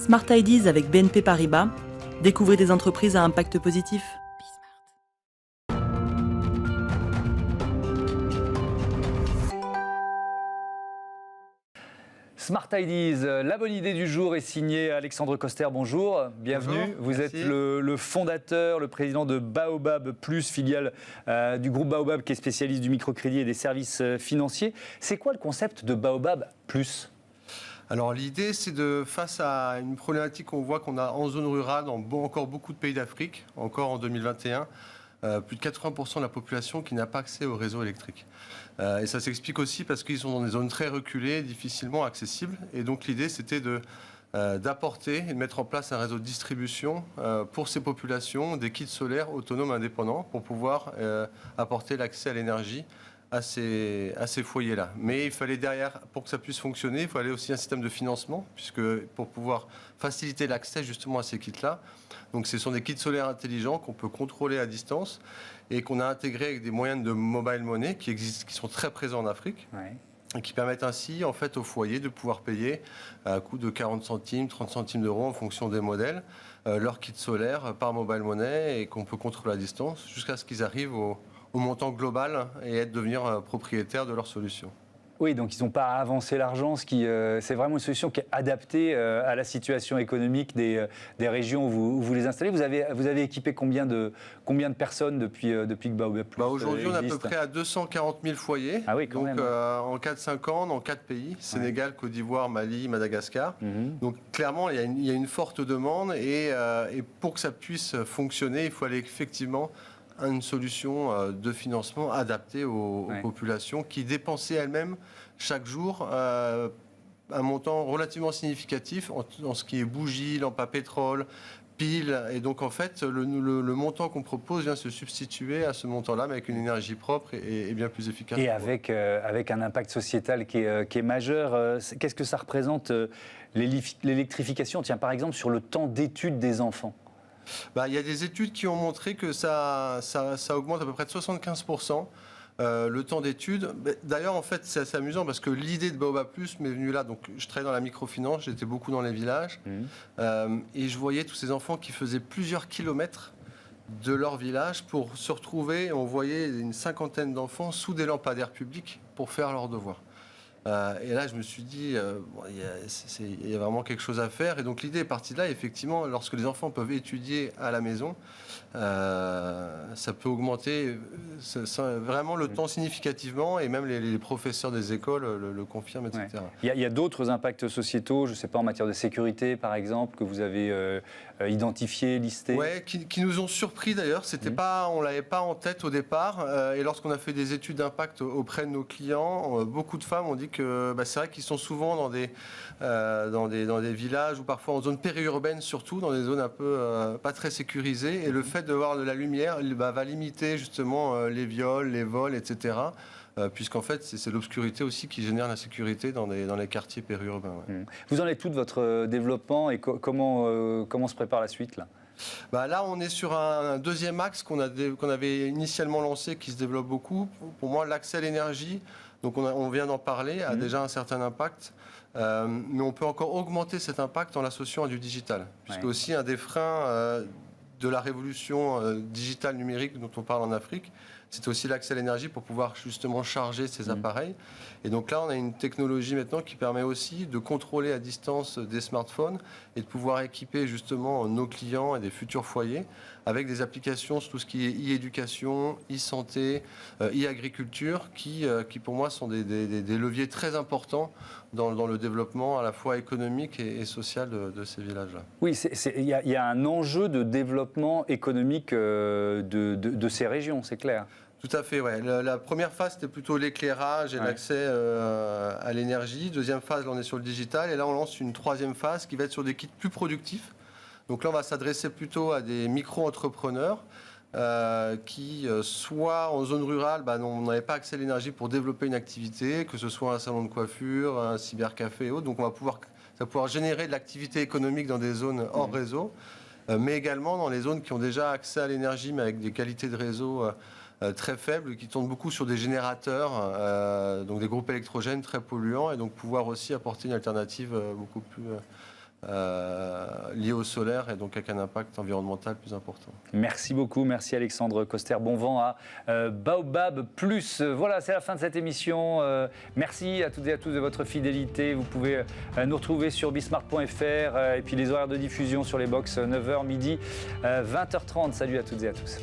Smart Ideas avec BNP Paribas. Découvrez des entreprises à impact positif. Smart Ideas, la bonne idée du jour est signée Alexandre Coster, bonjour, bienvenue. Bonjour, vous merci. êtes le fondateur, le président de Baobab Plus, filiale du groupe Baobab qui est spécialiste du microcrédit et des services financiers. C'est quoi le concept de Baobab Plus ? Alors l'idée, c'est face à une problématique qu'on voit qu'on a en zone rurale, dans encore beaucoup de pays d'Afrique, encore en 2021, plus de 80% de la population qui n'a pas accès au réseau électrique. Et ça s'explique aussi parce qu'ils sont dans des zones très reculées, difficilement accessibles. Et donc l'idée, c'était d'apporter et de mettre en place un réseau de distribution pour ces populations, des kits solaires autonomes indépendants pour pouvoir apporter l'accès à l'énergie à ces foyers-là. Mais il fallait derrière, pour que ça puisse fonctionner, il fallait aussi un système de financement, puisque pour pouvoir faciliter l'accès justement à ces kits-là, donc ce sont des kits solaires intelligents qu'on peut contrôler à distance et qu'on a intégrés avec des moyens de mobile money qui existent, qui sont très présents en Afrique. Ouais. Et qui permettent ainsi, en fait, au foyer de pouvoir payer à coût de 40 centimes, 30 centimes d'euros en fonction des modèles, leur kit solaire par mobile money et qu'on peut contrôler à distance jusqu'à ce qu'ils arrivent au montant global et devenir propriétaires de leur solution. Oui, donc ils n'ont pas à avancer l'argent, c'est vraiment une solution qui est adaptée à la situation économique des régions où vous les installez. Vous avez équipé combien de personnes depuis que Baobab Plus Aujourd'hui, on est à peu près à 240 000 foyers. Ah oui, quand même. En 4-5 ans, dans 4 pays, Sénégal, Côte d'Ivoire, Mali, Madagascar. Donc clairement, il y a une forte demande et pour que ça puisse fonctionner, il faut aller effectivement une solution de financement adaptée aux populations qui dépensaient elles-mêmes chaque jour un montant relativement significatif en ce qui est bougies, lampes à pétrole, piles. Et donc en fait, le montant qu'on propose vient se substituer à ce montant-là, mais avec une énergie propre et bien plus efficace. Et avec un impact sociétal qui est majeur. Qu'est-ce que ça représente l'électrification, tiens, par exemple, sur le temps d'étude des enfants ? Il y a des études qui ont montré que ça augmente à peu près de 75% le temps d'étude. D'ailleurs, en fait, c'est assez amusant parce que l'idée de Baobab Plus m'est venue là. Donc, je travaille dans la microfinance, j'étais beaucoup dans les villages et je voyais tous ces enfants qui faisaient plusieurs kilomètres de leur village pour se retrouver. On voyait une cinquantaine d'enfants sous des lampadaires publics pour faire leurs devoirs. Et là, je me suis dit, il y a vraiment quelque chose à faire. Et donc, l'idée est partie de là. Effectivement, lorsque les enfants peuvent étudier à la maison, ça peut augmenter vraiment le temps significativement. Et même les professeurs des écoles le confirment, etc. Ouais. Il y a d'autres impacts sociétaux, je ne sais pas, en matière de sécurité, par exemple, que vous avez identifiés, listés ? Oui, qui nous ont surpris d'ailleurs. On ne l'avait pas en tête au départ. Et lorsqu'on a fait des études d'impact auprès de nos clients, beaucoup de femmes ont dit que c'est vrai qu'ils sont souvent dans des villages ou parfois en zone périurbaine, surtout dans des zones un peu pas très sécurisées. Et le fait de voir de la lumière va limiter justement les viols, les vols, etc. Puisqu'en fait, c'est l'obscurité aussi qui génère l'insécurité dans les quartiers périurbains. Ouais. Vous en êtes tout de votre développement et comment se prépare la suite là ? Là, on est sur un deuxième axe qu'on avait initialement lancé, qui se développe beaucoup. Pour moi, l'accès à l'énergie, donc on vient d'en parler, a déjà un certain impact. Mais on peut encore augmenter cet impact en l'associant à du digital. Puisque aussi un des freins de la révolution digitale numérique dont on parle en Afrique, c'est aussi l'accès à l'énergie pour pouvoir justement charger ces appareils. Et donc là, on a une technologie maintenant qui permet aussi de contrôler à distance des smartphones et de pouvoir équiper justement nos clients et des futurs foyers avec des applications sur tout ce qui est e-éducation, e-santé, e-agriculture, qui pour moi sont des leviers très importants dans le développement à la fois économique et social de ces villages-là. Oui, il y a un enjeu de développement économique de ces régions, c'est clair. Tout à fait, ouais. La première phase, c'était plutôt l'éclairage et l'accès à l'énergie. Deuxième phase, là, on est sur le digital. Et là, on lance une troisième phase qui va être sur des kits plus productifs. Donc là, on va s'adresser plutôt à des micro-entrepreneurs qui, soit en zone rurale, n'avaient pas accès à l'énergie pour développer une activité, que ce soit un salon de coiffure, un cybercafé et autres. Donc, ça va pouvoir générer de l'activité économique dans des zones hors réseau, mais également dans les zones qui ont déjà accès à l'énergie, mais avec des qualités de réseau très faibles, qui tournent beaucoup sur des générateurs, donc des groupes électrogènes très polluants, et donc pouvoir aussi apporter une alternative beaucoup plus liés au solaire et donc avec un impact environnemental plus important. Merci beaucoup, merci Alexandre Coster. Bon vent à Baobab Plus. Voilà, c'est la fin de cette émission. Merci à toutes et à tous de votre fidélité. Vous pouvez nous retrouver sur bismart.fr et puis les horaires de diffusion sur les box 9h, midi, 20h30. Salut à toutes et à tous.